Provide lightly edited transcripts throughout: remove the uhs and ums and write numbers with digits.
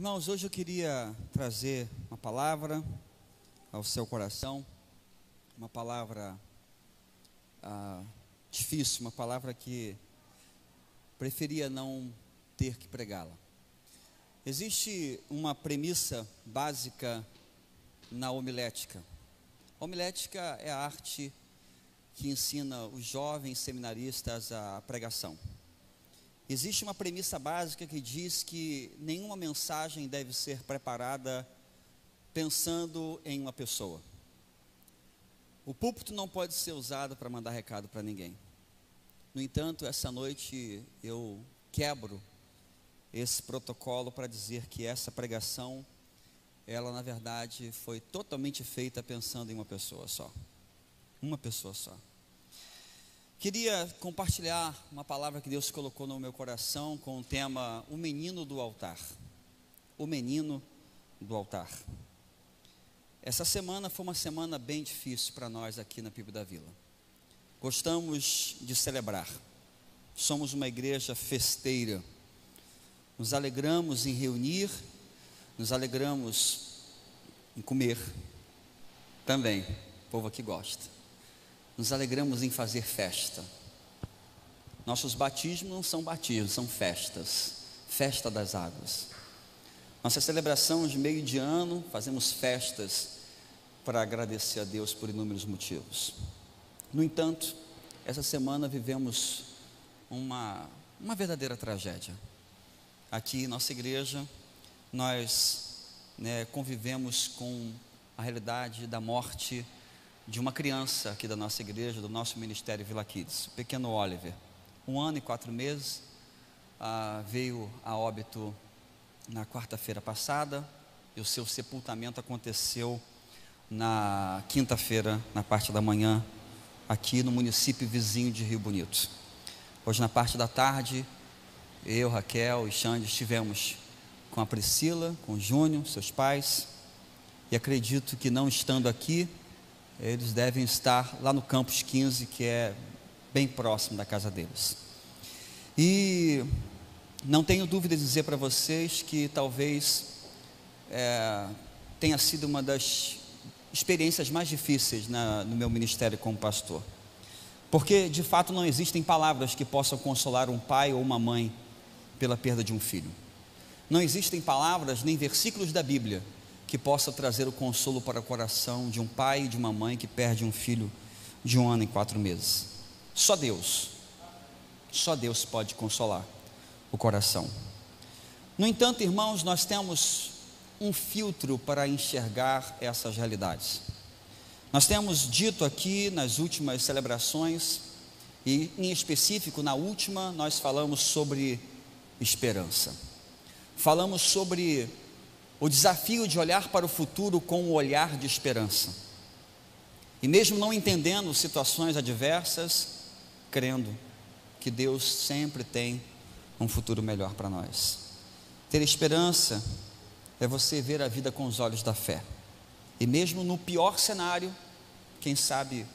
Irmãos, hoje eu queria trazer uma palavra ao seu coração, uma palavra difícil, uma palavra que preferia não ter que pregá-la. Existe uma premissa básica na homilética. A homilética é a arte que ensina os jovens seminaristas a pregação. Existe uma premissa básica que diz que nenhuma mensagem deve ser preparada pensando em uma pessoa. O púlpito não pode ser usado para mandar recado para ninguém. No entanto, essa noite eu quebro esse protocolo para dizer que essa pregação, ela na verdade foi totalmente feita pensando em uma pessoa só. Uma pessoa só. Queria compartilhar uma palavra que Deus colocou no meu coração com o tema O Menino do Altar. O Menino do Altar. Essa semana foi uma semana bem difícil para nós aqui na PIB da Vila. Gostamos de celebrar. Somos uma igreja festeira. Nos alegramos em reunir, nos alegramos em comer. Também, o povo aqui gosta. Nos alegramos em fazer festa. Nossos batismos não são batismos, são festas. Festa das águas. Nossa celebração de meio de ano, fazemos festas para agradecer a Deus por inúmeros motivos. No entanto, essa semana vivemos uma verdadeira tragédia. Aqui em nossa igreja, nós convivemos com a realidade da morte de uma criança aqui da nossa igreja, do nosso ministério Vila Kids, o pequeno Oliver. 1 ano e 4 meses, veio a óbito na quarta-feira passada, e o seu sepultamento aconteceu na quinta-feira, na parte da manhã, aqui no município vizinho de Rio Bonito. Hoje na parte da tarde, eu, Raquel e Xande estivemos com a Priscila, com o Júnior, seus pais, e acredito que não estando aqui, eles devem estar lá no campus 15, que é bem próximo da casa deles. E não tenho dúvida de dizer para vocês que talvez tenha sido uma das experiências mais difíceis no meu ministério como pastor. Porque de fato não existem palavras que possam consolar um pai ou uma mãe pela perda de um filho. Não existem palavras nem versículos da Bíblia que possa trazer o consolo para o coração de um pai e de uma mãe que perde um filho de 1 ano e 4 meses. Só Deus pode consolar o coração. No entanto, irmãos, nós temos um filtro para enxergar essas realidades. Nós temos dito aqui nas últimas celebrações, e em específico na última, nós falamos sobre esperança. Falamos sobre o desafio de olhar para o futuro com um olhar de esperança. E mesmo não entendendo situações adversas, crendo que Deus sempre tem um futuro melhor para nós. Ter esperança é você ver a vida com os olhos da fé. E mesmo no pior cenário, quem sabe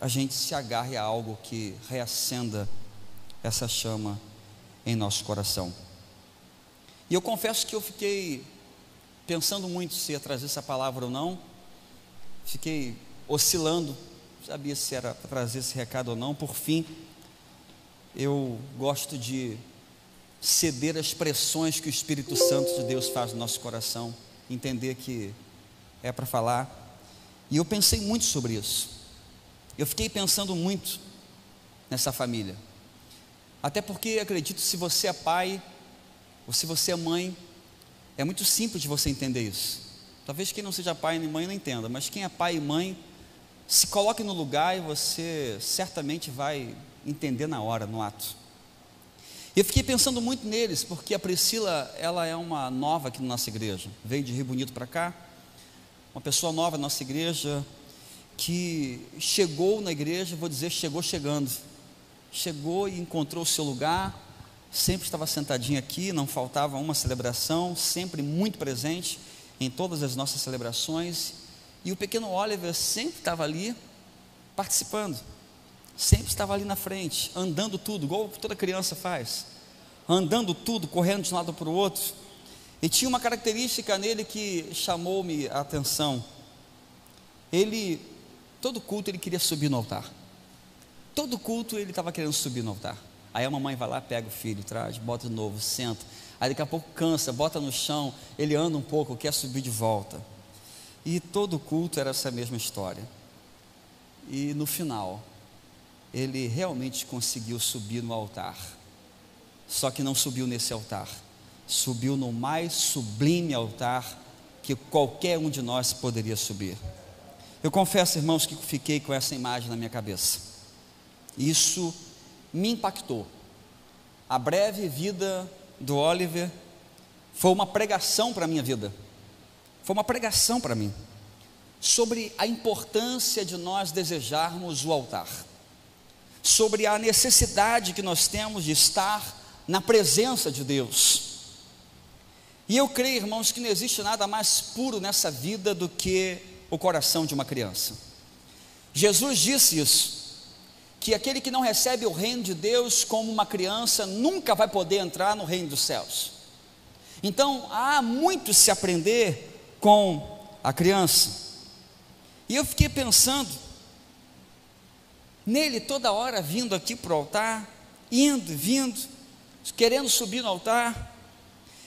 a gente se agarre a algo que reacenda essa chama em nosso coração. E eu confesso que eu fiquei pensando muito se ia trazer essa palavra ou não. Fiquei oscilando, não sabia se era para trazer esse recado ou não. Por fim, eu gosto de ceder às pressões que o Espírito Santo de Deus faz no nosso coração, entender que é para falar. E eu pensei muito sobre isso. Eu fiquei pensando muito nessa família. Até porque acredito, se você é pai ou se você é mãe, é muito simples de você entender isso. Talvez quem não seja pai nem mãe não entenda, mas quem é pai e mãe, se coloque no lugar e você certamente vai entender na hora, no ato. E eu fiquei pensando muito neles, porque a Priscila, ela é uma nova aqui na nossa igreja, veio de Rio Bonito para cá, uma pessoa nova na nossa igreja, que chegou na igreja, vou dizer, chegou chegando, chegou e encontrou o seu lugar, sempre estava sentadinho aqui, não faltava uma celebração, sempre muito presente em todas as nossas celebrações, e o pequeno Oliver sempre estava ali, participando, sempre estava ali na frente, andando tudo, igual toda criança faz, andando tudo, correndo de um lado para o outro. E tinha uma característica nele que chamou-me a atenção. Ele, todo culto ele queria subir no altar. Todo culto ele estava querendo subir no altar. Aí a mamãe vai lá, pega o filho, traz, bota de novo, senta. Aí daqui a pouco cansa, bota no chão, ele anda um pouco, quer subir de volta. E todo culto era essa mesma história. E no final, ele realmente conseguiu subir no altar. Só que não subiu nesse altar, subiu no mais sublime altar que qualquer um de nós poderia subir. Eu confesso, irmãos, que fiquei com essa imagem na minha cabeça. Isso me impactou. A breve vida do Oliver foi uma pregação para a minha vida. Foi uma pregação para mim sobre a importância de nós desejarmos o altar, sobre a necessidade que nós temos de estar na presença de Deus. E eu creio, irmãos, que não existe nada mais puro nessa vida do que o coração de uma criança. Jesus disse isso, que aquele que não recebe o reino de Deus como uma criança nunca vai poder entrar no reino dos céus. Então há muito se aprender com a criança. E eu fiquei pensando nele toda hora, vindo aqui para o altar, indo, vindo, querendo subir no altar.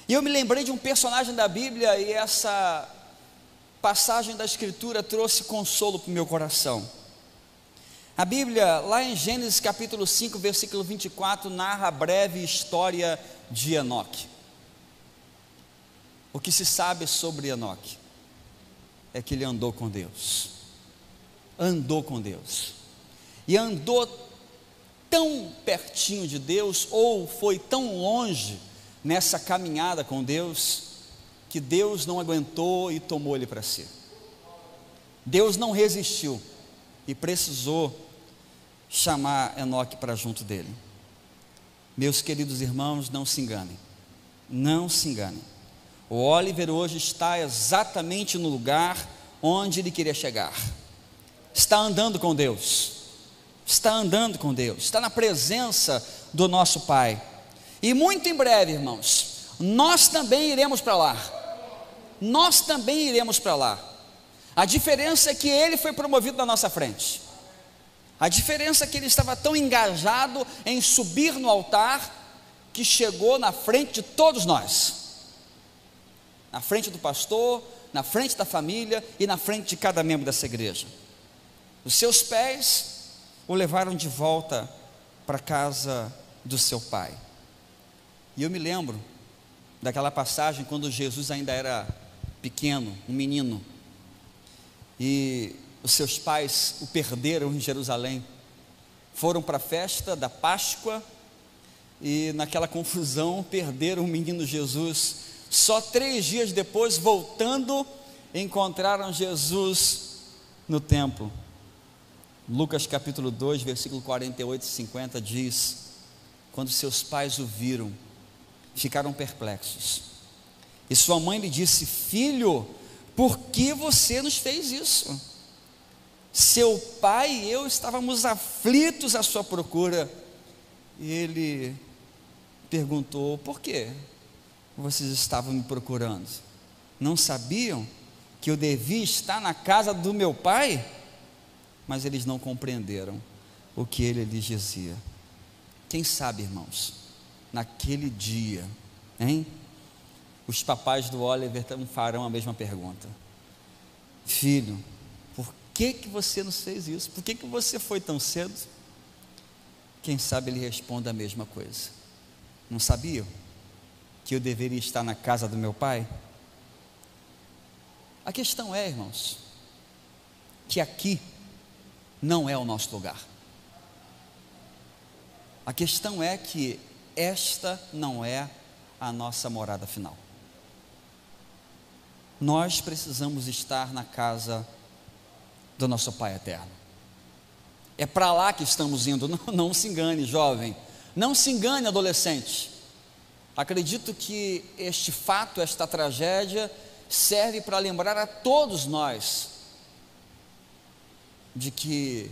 E eu me lembrei de um personagem da Bíblia, e essa passagem da Escritura trouxe consolo para o meu coração. A Bíblia, lá em Gênesis capítulo 5, versículo 24, narra a breve história de Enoque. O que se sabe sobre Enoque é que ele andou com Deus. Andou com Deus. E andou tão pertinho de Deus, ou foi tão longe nessa caminhada com Deus, que Deus não aguentou e tomou ele para si. Deus não resistiu e precisou chamar Enoque para junto dele. Meus queridos irmãos, não se enganem. Não se enganem. O Oliver hoje está exatamente no lugar onde ele queria chegar. Está andando com Deus. Está andando com Deus. Está na presença do nosso Pai. E muito em breve, irmãos, nós também iremos para lá. Nós também iremos para lá. A diferença é que ele foi promovido na nossa frente. A diferença é que ele estava tão engajado em subir no altar, que chegou na frente de todos nós. Na frente do pastor, na frente da família e na frente de cada membro dessa igreja. Os seus pés o levaram de volta para a casa do seu pai. E eu me lembro daquela passagem quando Jesus ainda era pequeno, um menino, e os seus pais o perderam em Jerusalém. Foram para a festa da Páscoa e naquela confusão perderam o menino Jesus. Só 3 dias depois, voltando, encontraram Jesus no templo. Lucas capítulo 2, versículo 48 e 50 diz: quando seus pais o viram, ficaram perplexos. E sua mãe lhe disse: filho, por que você nos fez isso? Seu pai e eu estávamos aflitos à sua procura. E ele perguntou: por quê vocês estavam me procurando? Não sabiam que eu devia estar na casa do meu pai? Mas eles não compreenderam o que ele lhes dizia. Quem sabe, irmãos, naquele dia, os papais do Oliver farão a mesma pergunta: filho, por que você nos fez isso? Por que você foi tão cedo? Quem sabe ele responde a mesma coisa: não sabiam que eu deveria estar na casa do meu pai? A questão é, irmãos, que aqui não é o nosso lugar. A questão é que esta não é a nossa morada final. Nós precisamos estar na casa do nosso Pai eterno. É para lá que estamos indo. Não se engane, jovem. Não se engane, adolescente. Acredito que este fato, esta tragédia, serve para lembrar a todos nós de que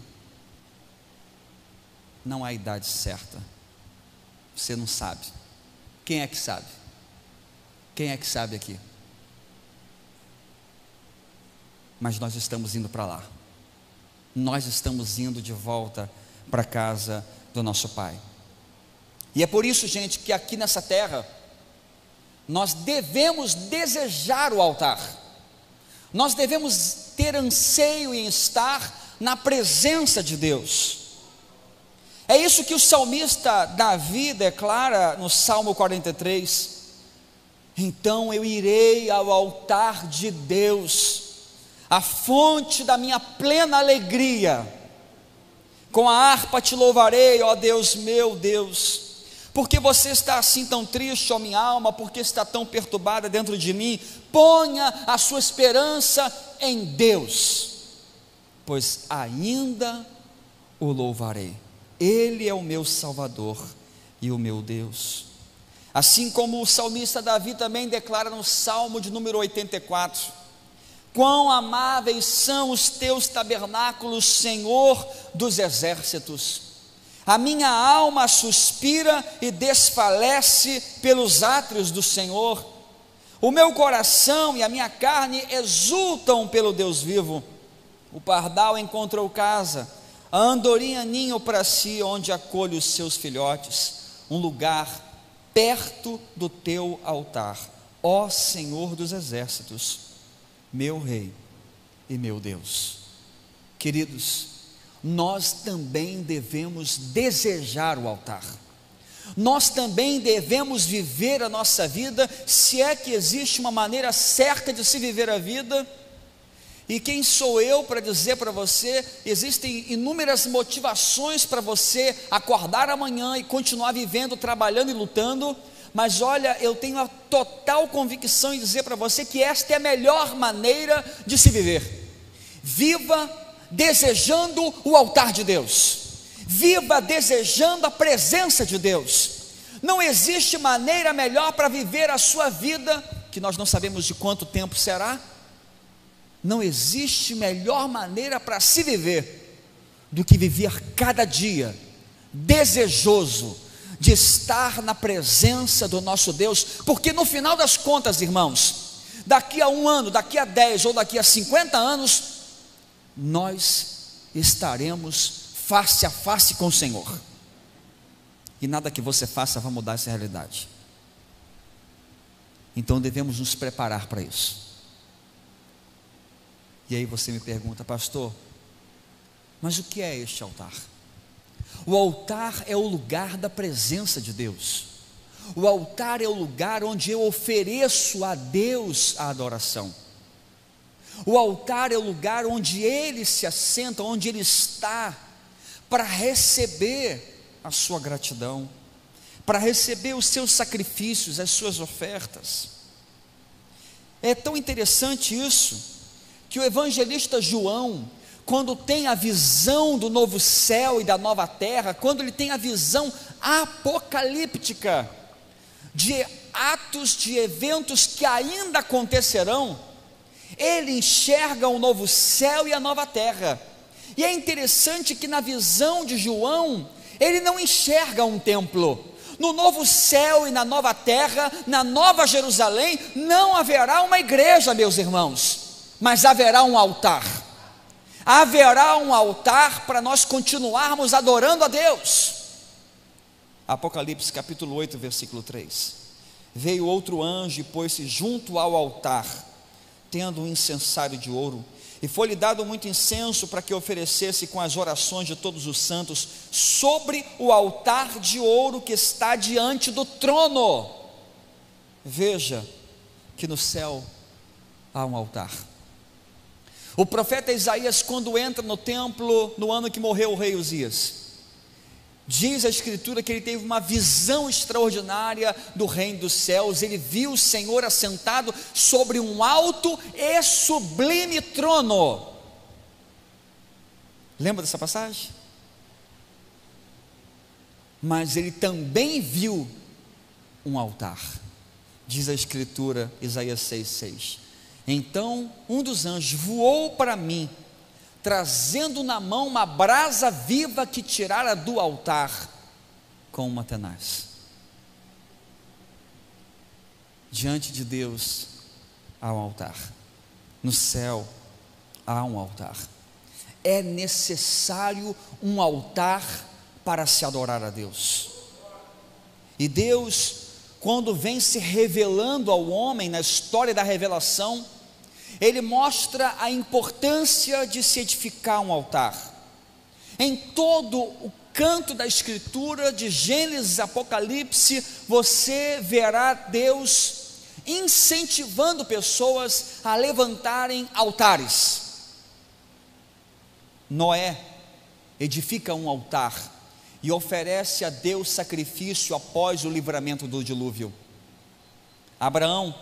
não há idade certa. Você não sabe. Quem é que sabe? Quem é que sabe aqui? Mas nós estamos indo para lá. Nós estamos indo de volta para a casa do nosso Pai. E é por isso, gente, que aqui nessa terra nós devemos desejar o altar. Nós devemos ter anseio em estar na presença de Deus. É isso que o salmista Davi declara no Salmo 43. Então eu irei ao altar de Deus, a fonte da minha plena alegria. Com a harpa te louvarei, ó Deus meu Deus. Porque você está assim tão triste, ó minha alma? Porque está tão perturbada dentro de mim? Ponha a sua esperança em Deus, pois ainda o louvarei. Ele é o meu Salvador e o meu Deus. Assim como o salmista Davi também declara no Salmo de número 84: quão amáveis são os teus tabernáculos, Senhor dos exércitos. A minha alma suspira e desfalece pelos átrios do Senhor. O meu coração e a minha carne exultam pelo Deus vivo. O pardal encontrou casa, a andorinha ninho para si, onde acolhe os seus filhotes, um lugar perto do teu altar, ó Senhor dos exércitos, meu Rei e meu Deus. Queridos, nós também devemos desejar o altar. Nós também devemos viver a nossa vida, se é que existe uma maneira certa de se viver a vida. E quem sou eu para dizer para você? Existem inúmeras motivações para você acordar amanhã e continuar vivendo, trabalhando e lutando. Mas olha, eu tenho a total convicção em dizer para você que esta é a melhor maneira de se viver. Viva desejando o altar de Deus. Viva desejando a presença de Deus. Não existe maneira melhor para viver a sua vida, que nós não sabemos de quanto tempo será. Não existe melhor maneira para se viver do que viver cada dia desejoso de estar na presença do nosso Deus, porque no final das contas, irmãos, daqui a 1 ano, daqui a 10 ou daqui a 50 anos, nós estaremos face a face com o Senhor, e nada que você faça vai mudar essa realidade. Então devemos nos preparar para isso. E aí você me pergunta: pastor, mas o que é este altar? O altar é o lugar da presença de Deus. O altar é o lugar onde eu ofereço a Deus a adoração. O altar é o lugar onde Ele se assenta, onde Ele está, para receber a sua gratidão, para receber os seus sacrifícios, as suas ofertas. É tão interessante isso, que o evangelista João, quando tem a visão do novo céu e da nova terra, quando ele tem a visão apocalíptica de atos, de eventos que ainda acontecerão, ele enxerga o novo céu e a nova terra. E é interessante que na visão de João, ele não enxerga um templo. No novo céu e na nova terra, na nova Jerusalém, não haverá uma igreja, meus irmãos, mas haverá um altar. Haverá um altar para nós continuarmos adorando a Deus. Apocalipse capítulo 8, versículo 3. Veio outro anjo e pôs-se junto ao altar, tendo um incensário de ouro, e foi-lhe dado muito incenso para que oferecesse com as orações de todos os santos sobre o altar de ouro que está diante do trono. Veja que no céu há um altar. O profeta Isaías, quando entra no templo no ano que morreu o rei Uzias, diz a escritura que ele teve uma visão extraordinária do reino dos céus. Ele viu o Senhor assentado sobre um alto e sublime trono. Lembra dessa passagem? Mas ele também viu um altar. Diz a escritura, Isaías 6,6. Então um dos anjos voou para mim, trazendo na mão uma brasa viva que tirara do altar com uma tenaz. diante de Deus há um altar, no céu há um altar. É necessário um altar para se adorar a Deus. E Deus, quando vem se revelando ao homem na história da revelação, Ele mostra a importância de se edificar um altar. Em todo o canto da Escritura, de Gênesis a Apocalipse, você verá Deus incentivando pessoas a levantarem altares. Noé edifica um altar e oferece a Deus sacrifício após o livramento do dilúvio. Abraão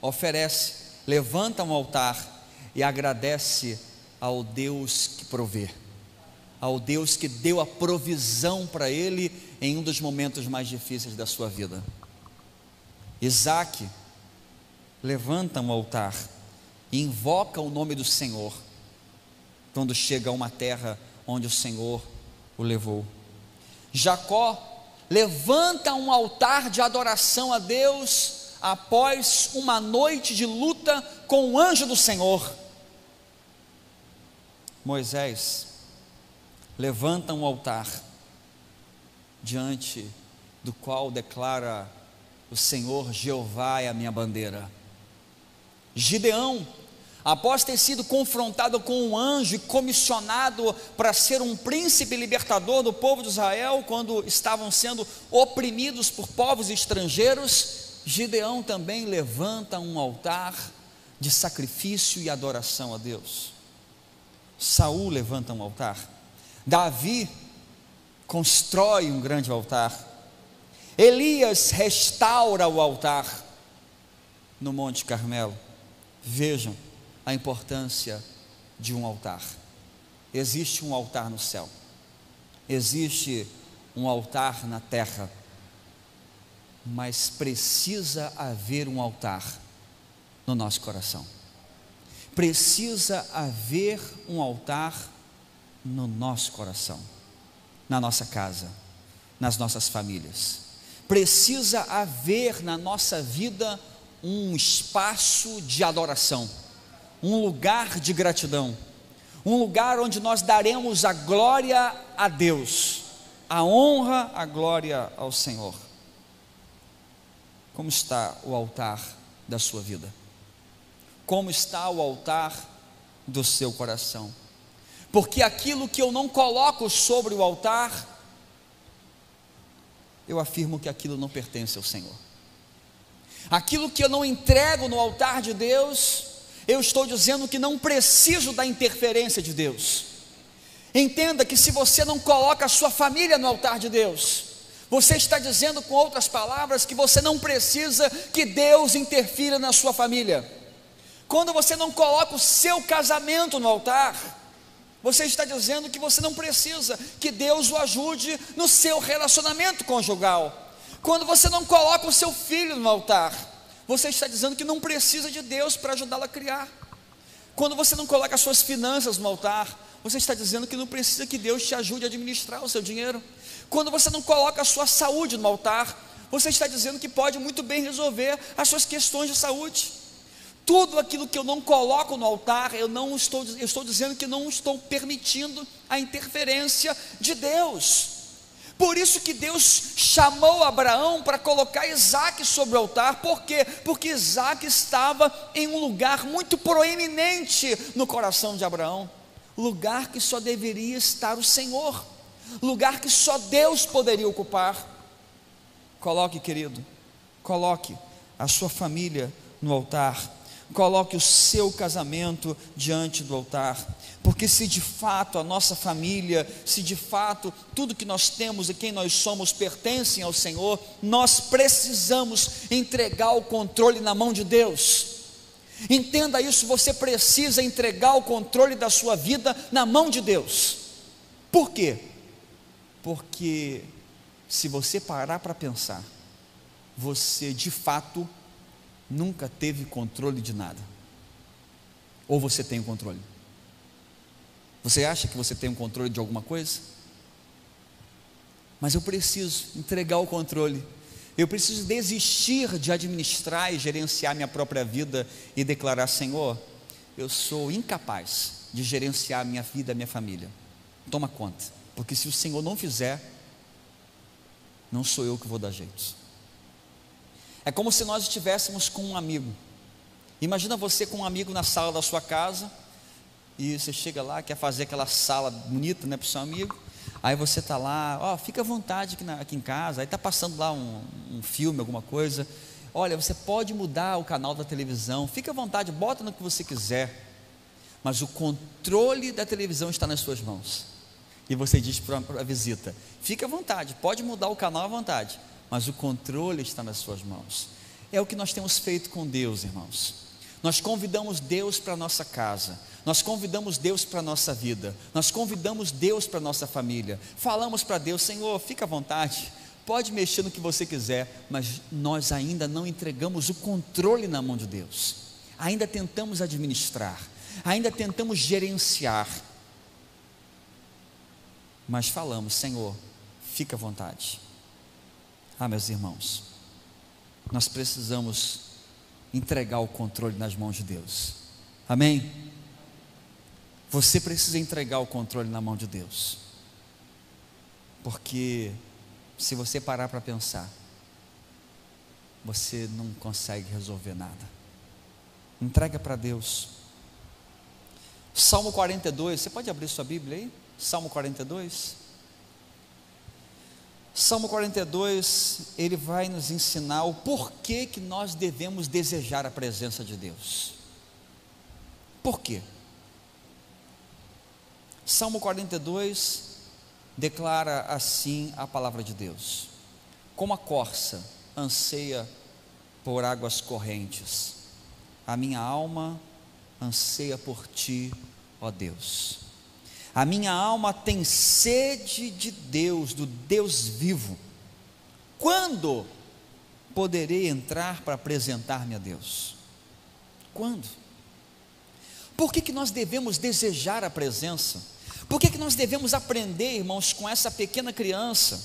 oferece, levanta um altar e agradece ao Deus que provê, ao Deus que deu a provisão para ele em um dos momentos mais difíceis da sua vida. Isaac levanta um altar e invoca o nome do Senhor quando chega a uma terra onde o Senhor o levou. Jacó levanta um altar de adoração a Deus após uma noite de luta com o anjo do Senhor. Moisés levanta um altar diante do qual declara: o Senhor Jeová é a minha bandeira. Gideão, após ter sido confrontado com um anjo e comissionado para ser um príncipe libertador do povo de Israel, quando estavam sendo oprimidos por povos estrangeiros, Gideão também levanta um altar de sacrifício e adoração a Deus. Saul levanta um altar. Davi constrói um grande altar. Elias restaura o altar no Monte Carmelo. Vejam a importância de um altar. Existe um altar no céu, existe um altar na terra, mas precisa haver um altar no nosso coração. Precisa haver um altar no nosso coração, na nossa casa, nas nossas famílias. Precisa haver na nossa vida um espaço de adoração, um lugar de gratidão, um lugar onde nós daremos a glória a Deus, a honra, a glória ao Senhor. Como está o altar da sua vida? Como está o altar do seu coração? Porque aquilo que eu não coloco sobre o altar, eu afirmo que aquilo não pertence ao Senhor. Aquilo que eu não entrego no altar de Deus, eu estou dizendo que não preciso da interferência de Deus. Entenda que se você não coloca a sua família no altar de Deus, você está dizendo, com outras palavras, que você não precisa que Deus interfira na sua família. Quando você não coloca o seu casamento no altar, você está dizendo que você não precisa que Deus o ajude no seu relacionamento conjugal. Quando você não coloca o seu filho no altar, você está dizendo que não precisa de Deus para ajudá-lo a criar. Quando você não coloca as suas finanças no altar, você está dizendo que não precisa que Deus te ajude a administrar o seu dinheiro. Quando você não coloca a sua saúde no altar, você está dizendo que pode muito bem resolver as suas questões de saúde. Tudo aquilo que eu não coloco no altar, eu estou dizendo que não estou permitindo a interferência de Deus. Por isso que Deus chamou Abraão para colocar Isaac sobre o altar. Por quê? Porque Isaac estava em um lugar muito proeminente no coração de Abraão, lugar que só deveria estar o Senhor, lugar que só Deus poderia ocupar. Coloque, querido, coloque a sua família no altar. Coloque o seu casamento diante do altar, porque se de fato a nossa família, se de fato tudo que nós temos e quem nós somos pertencem ao Senhor, nós precisamos entregar o controle na mão de Deus. Entenda isso, você precisa entregar o controle da sua vida na mão de Deus. Por quê? Porque se você parar para pensar, você de fato nunca teve controle de nada. Ou você tem o controle? Você acha que você tem o controle de alguma coisa? Mas eu preciso entregar o controle, Eu preciso desistir de administrar e gerenciar minha própria vida e declarar: Senhor, eu sou incapaz de gerenciar a minha vida, a minha família. Toma conta, porque se o Senhor não fizer, não sou eu que vou dar jeito. É como se nós estivéssemos com um amigo. Imagina você com um amigo na sala da sua casa, e você chega lá, quer fazer aquela sala bonita, né, para o seu amigo. Aí você está lá, ó, fica à vontade aqui em casa. Aí está passando lá um filme, alguma coisa. Olha, você pode mudar o canal da televisão, fica à vontade, bota no que você quiser, mas o controle da televisão está nas suas mãos. E você diz para a visita: fica à vontade, pode mudar o canal à vontade, mas o controle está nas suas mãos. É o que nós temos feito com Deus, irmãos. Nós convidamos Deus para a nossa casa, nós convidamos Deus para a nossa vida, nós convidamos Deus para a nossa família. Falamos para Deus: Senhor, fica à vontade, pode mexer no que você quiser, mas nós ainda não entregamos o controle na mão de Deus. Ainda tentamos administrar, ainda tentamos gerenciar, mas falamos: Senhor, fica à vontade. Meus irmãos, nós precisamos entregar o controle nas mãos de Deus. Amém? Você precisa entregar o controle na mão de Deus, porque se você parar para pensar, você não consegue resolver nada. Entrega para Deus. Salmo 42, você pode abrir sua Bíblia aí? Salmo 42. Salmo 42, ele vai nos ensinar o porquê que nós devemos desejar a presença de Deus. Por quê? Salmo 42 declara assim a palavra de Deus: como a corça anseia por águas correntes, a minha alma anseia por ti, ó Deus. A minha alma tem sede de Deus, do Deus vivo. Quando poderei entrar para apresentar-me a Deus? Quando? Por que nós devemos desejar a presença? Por que nós devemos aprender, irmãos, com essa pequena criança,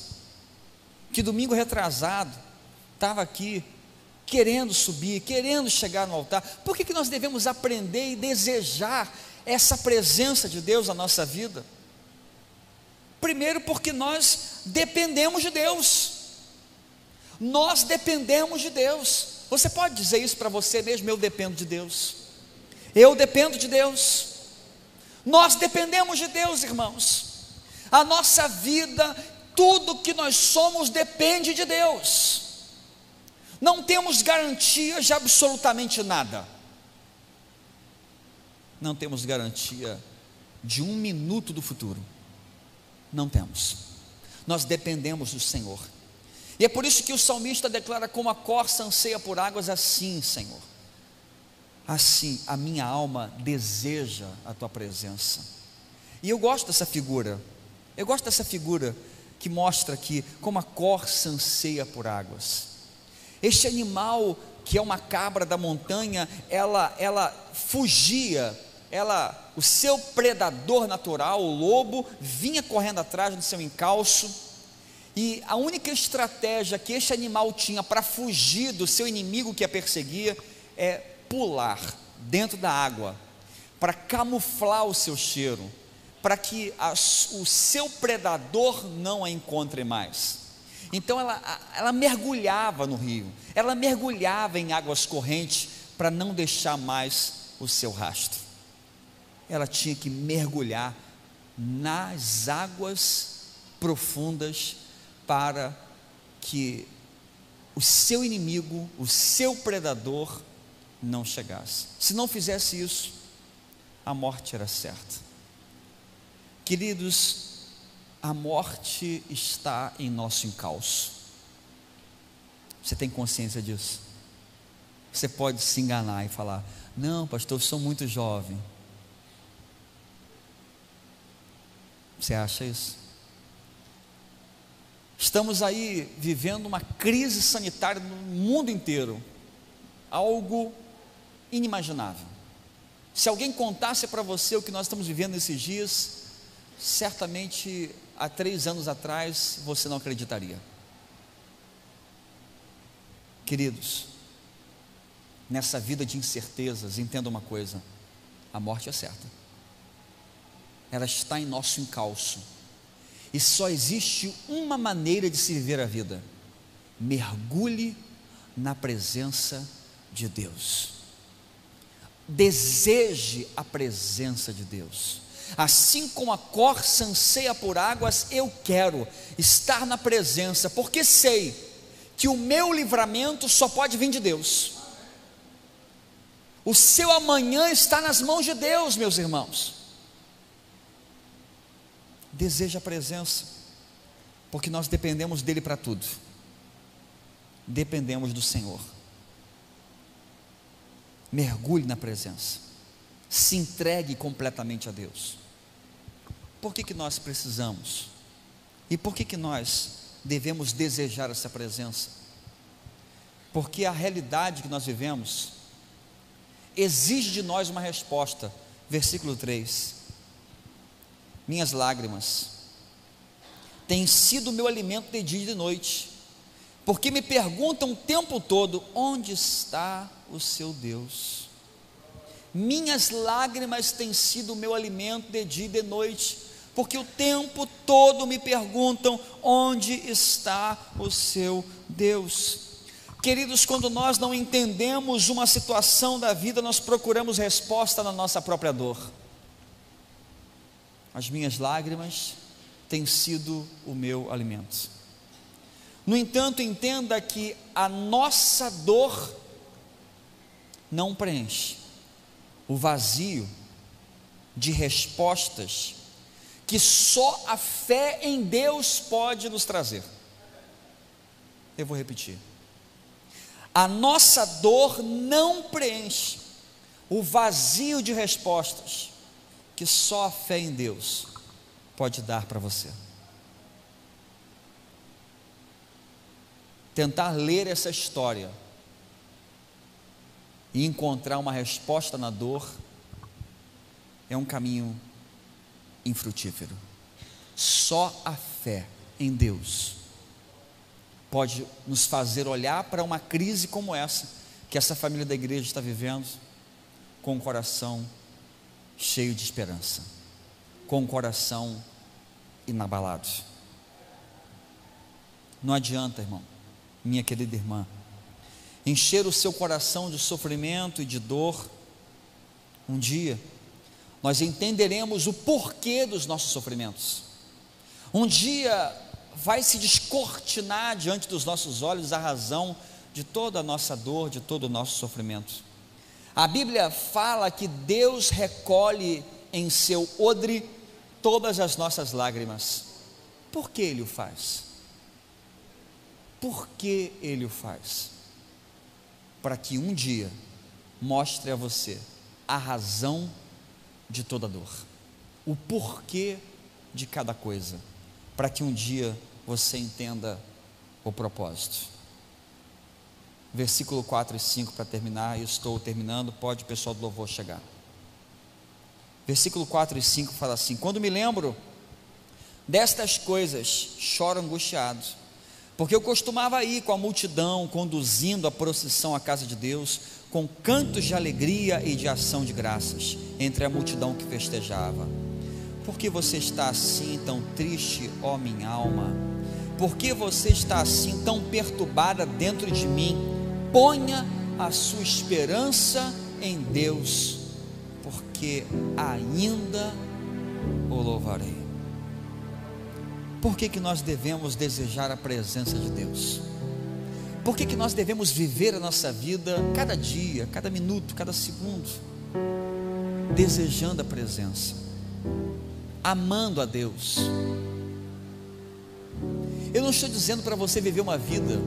que domingo retrasado, estava aqui, querendo subir, querendo chegar no altar? Por que nós devemos aprender e desejar essa presença de Deus na nossa vida? Primeiro, porque nós dependemos de Deus. Nós dependemos de Deus. Você pode dizer isso para você mesmo: eu dependo de Deus. Eu dependo de Deus. Nós dependemos de Deus, irmãos. A nossa vida, tudo que nós somos depende de Deus. Não temos garantia de absolutamente nada. Não temos garantia de um minuto do futuro. Não temos. Nós dependemos do Senhor. E é por isso que o salmista declara: como a corça anseia por águas, assim, Senhor, assim a minha alma deseja a tua presença. E eu gosto dessa figura. Eu gosto dessa figura que mostra aqui como a corça anseia por águas. Este animal, que é uma cabra da montanha, ela fugia. O seu predador natural, o lobo, vinha correndo atrás do seu encalço, e a única estratégia que este animal tinha para fugir do seu inimigo que a perseguia é pular dentro da água, para camuflar o seu cheiro, para que o seu predador não a encontre mais. Então ela mergulhava no rio, ela mergulhava em águas correntes para não deixar mais o seu rastro. Ela tinha que mergulhar nas águas profundas para que o seu inimigo, o seu predador, não chegasse. Se não fizesse isso, a morte era certa. Queridos, a morte está em nosso encalço. Você tem consciência disso? Você pode se enganar e falar: não, pastor, eu sou muito jovem. Você acha isso? Estamos aí vivendo uma crise sanitária no mundo inteiro, algo inimaginável. Se alguém contasse para você o que nós estamos vivendo nesses dias, certamente há 3 anos atrás você não acreditaria. Queridos, nessa vida de incertezas, entenda uma coisa: a morte é certa, ela está em nosso encalço, e só existe uma maneira de se viver a vida: mergulhe na presença de Deus, deseje a presença de Deus. Assim como a corça anseia por águas, eu quero estar na presença, porque sei que o meu livramento só pode vir de Deus. O seu amanhã está nas mãos de Deus, meus irmãos. Deseja a presença, porque nós dependemos dele para tudo. Dependemos do Senhor. Mergulhe na presença, se entregue completamente a Deus. Por que nós precisamos? E por que nós devemos desejar essa presença? Porque a realidade que nós vivemos exige de nós uma resposta. Versículo 3: minhas lágrimas têm sido meu alimento de dia e de noite, porque me perguntam o tempo todo: onde está o seu Deus? Minhas lágrimas têm sido o meu alimento de dia e de noite, porque o tempo todo me perguntam: onde está o seu Deus? Queridos, quando nós não entendemos uma situação da vida, nós procuramos resposta na nossa própria dor. As minhas lágrimas têm sido o meu alimento. No entanto, entenda que a nossa dor não preenche o vazio de respostas que só a fé em Deus pode nos trazer. Eu vou repetir: a nossa dor não preenche o vazio de respostas que só a fé em Deus pode dar para você. Tentar ler essa história e encontrar uma resposta na dor é um caminho infrutífero. Só a fé em Deus pode nos fazer olhar para uma crise como essa, que essa família da igreja está vivendo, com o coração cheio de esperança, com o coração inabalado. Não adianta, irmão, minha querida irmã, encher o seu coração de sofrimento e de dor. Um dia nós entenderemos o porquê dos nossos sofrimentos. Um dia vai se descortinar diante dos nossos olhos a razão de toda a nossa dor, de todo o nosso sofrimento. A Bíblia fala que Deus recolhe em seu odre todas as nossas lágrimas. Por que Ele o faz? Por que Ele o faz? Para que um dia mostre a você a razão de toda dor, o porquê de cada coisa, para que um dia você entenda o propósito. Versículo 4 e 5 para terminar, eu estou terminando, pode o pessoal do louvor chegar. Versículo 4 e 5 fala assim: quando me lembro destas coisas, choro angustiado, porque eu costumava ir com a multidão, conduzindo a procissão à casa de Deus, com cantos de alegria e de ação de graças, entre a multidão que festejava. Por que você está assim tão triste, ó minha alma? Por que você está assim tão perturbada dentro de mim? Ponha a sua esperança em Deus, porque ainda o louvarei. Por que nós devemos desejar a presença de Deus? Por que nós devemos viver a nossa vida, cada dia, cada minuto, cada segundo, desejando a presença, amando a Deus? Eu não estou dizendo para você viver uma vida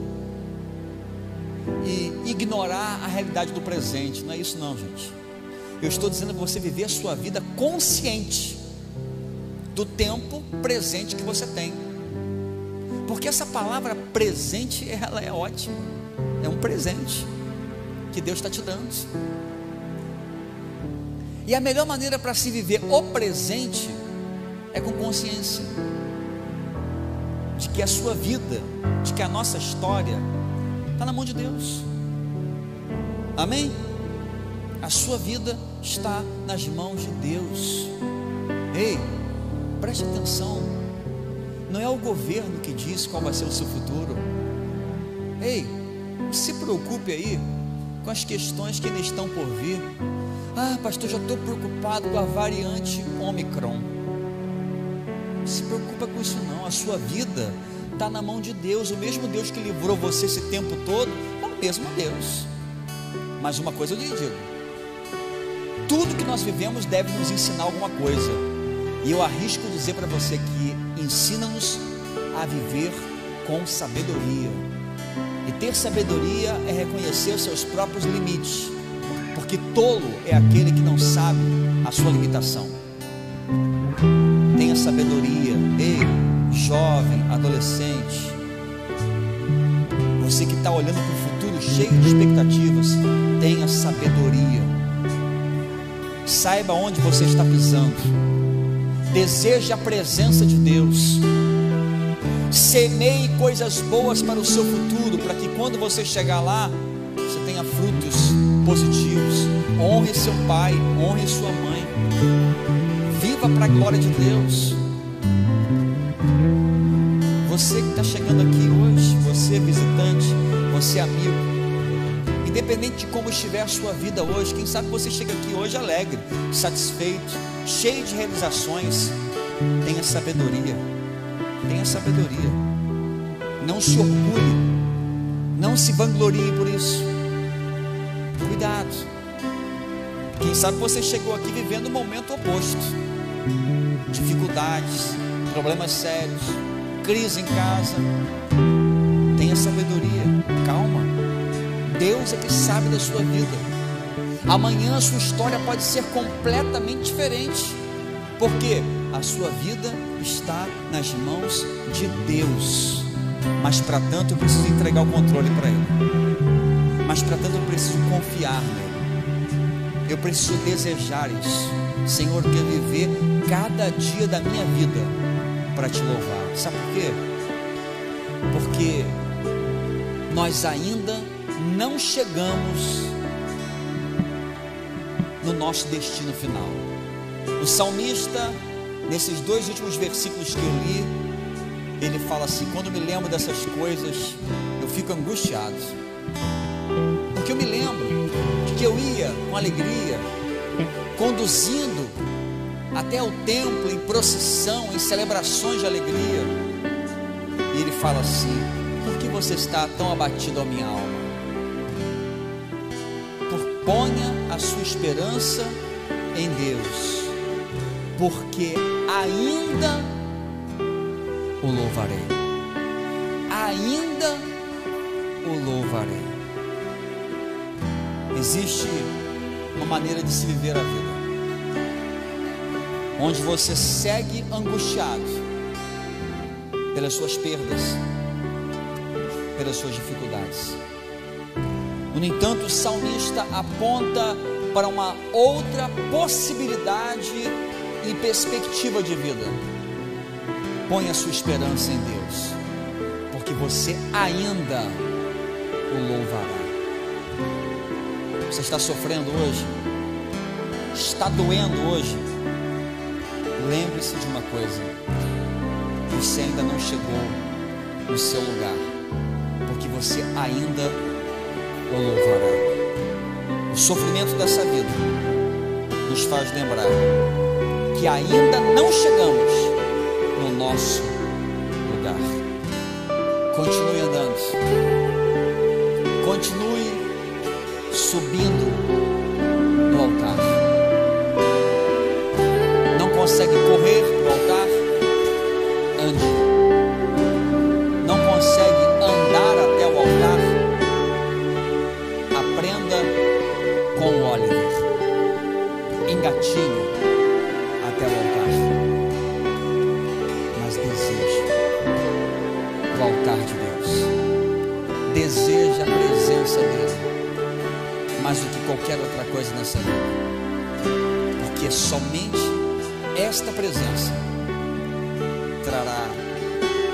e ignorar a realidade do presente, não é isso não, gente. Eu estou dizendo para você viver a sua vida consciente do tempo presente que você tem, porque essa palavra presente, ela é ótima, é um presente que Deus está te dando, e a melhor maneira para se viver o presente é com consciência de que a sua vida, de que a nossa história está na mão de Deus. Amém? A sua vida está nas mãos de Deus. Ei, preste atenção. Não é o governo que diz qual vai ser o seu futuro. Ei, se preocupe aí com as questões que ainda estão por vir. Ah, pastor, já estou preocupado com a variante Ômicron. Não se preocupa com isso não. A sua vida está na mão de Deus. O mesmo Deus que livrou você esse tempo todo é o mesmo Deus. Mas uma coisa eu lhe digo: tudo que nós vivemos deve nos ensinar alguma coisa. E eu arrisco dizer para você que ensina-nos a viver com sabedoria. E ter sabedoria é reconhecer os seus próprios limites, porque tolo é aquele que não sabe a sua limitação. Tenha sabedoria. Ei, jovem, adolescente, você que está olhando para o futuro cheio de expectativas, tenha sabedoria. Saiba onde você está pisando. Deseje a presença de Deus. Semeie coisas boas para o seu futuro, para que quando você chegar lá, você tenha frutos positivos. Honre seu pai, honre sua mãe. Viva para a glória de Deus. Você que está chegando aqui hoje, você visitante, você amigo, independente de como estiver a sua vida hoje, quem sabe você chega aqui hoje alegre, satisfeito, cheio de realizações. Tenha sabedoria. Tenha sabedoria. Não se orgulhe, não se vanglorie por isso. Cuidado. Quem sabe você chegou aqui vivendo um momento oposto. Dificuldades, problemas sérios, crise em casa. Tenha sabedoria. Calma. Deus é que sabe da sua vida. Amanhã a sua história pode ser completamente diferente, porque a sua vida está nas mãos de Deus. Mas para tanto eu preciso entregar o controle para Ele. Mas para tanto eu preciso confiar nele. Eu preciso desejar isso. Senhor, eu quero viver cada dia da minha vida para te louvar. Sabe por quê? Porque nós ainda não chegamos no nosso destino final. O salmista, nesses 2 últimos versículos que eu li, ele fala assim: quando eu me lembro dessas coisas, eu fico angustiado, porque eu me lembro de que eu ia com alegria, conduzindo até o templo em procissão, em celebrações de alegria. E ele fala assim: por que você está tão abatido, ó minha alma? Ponha a sua esperança em Deus, porque ainda o louvarei. Ainda o louvarei. Existe uma maneira de se viver a vida, onde você segue angustiado pelas suas perdas, pelas suas dificuldades. No entanto, o salmista aponta para uma outra possibilidade e perspectiva de vida. Põe a sua esperança em Deus, porque você ainda o louvará. Você está sofrendo hoje? Está doendo hoje? Lembre-se de uma coisa: você ainda não chegou no seu lugar, porque você ainda o louvará. O sofrimento dessa vida nos faz lembrar que ainda não chegamos no nosso lugar. Continue andando, continue subindo no altar. Não consegue correr no altar? Ande. Não consegue andar até o altar? Aprenda com o Oliver. Engatinhe até o altar. Mas deseje o altar de Deus. Deseje a presença dele mais do que qualquer outra coisa nessa vida, porque somente esta presença trará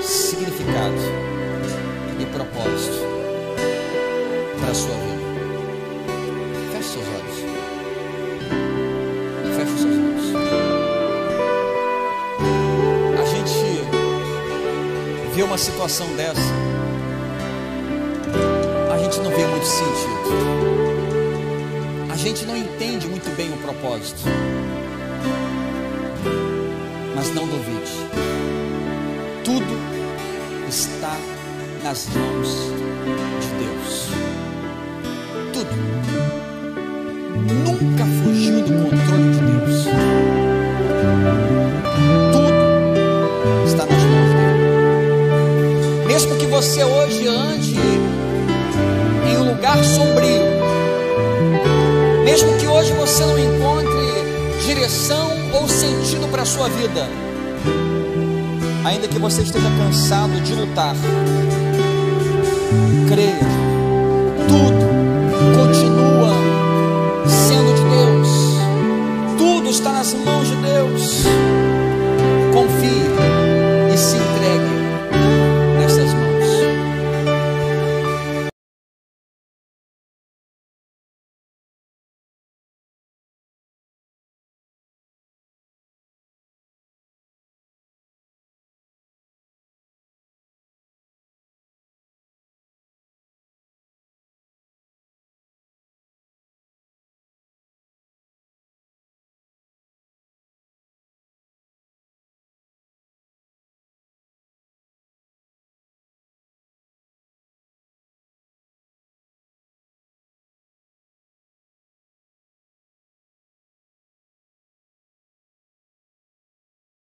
significado e propósito vê uma situação dessa, a gente não vê muito sentido, a gente não entende muito bem o propósito. Mas não duvide, tudo está nas mãos de Deus. Tudo nunca fugiu do controle de Deus. Tudo está nas mãos dele. Mesmo que você hoje ande em um lugar sombrio, mesmo que hoje você não encontre direção ou sentido para a sua vida, ainda que você esteja cansado de lutar, creia, tudo continua sendo de Deus, tudo está nas mãos de Deus.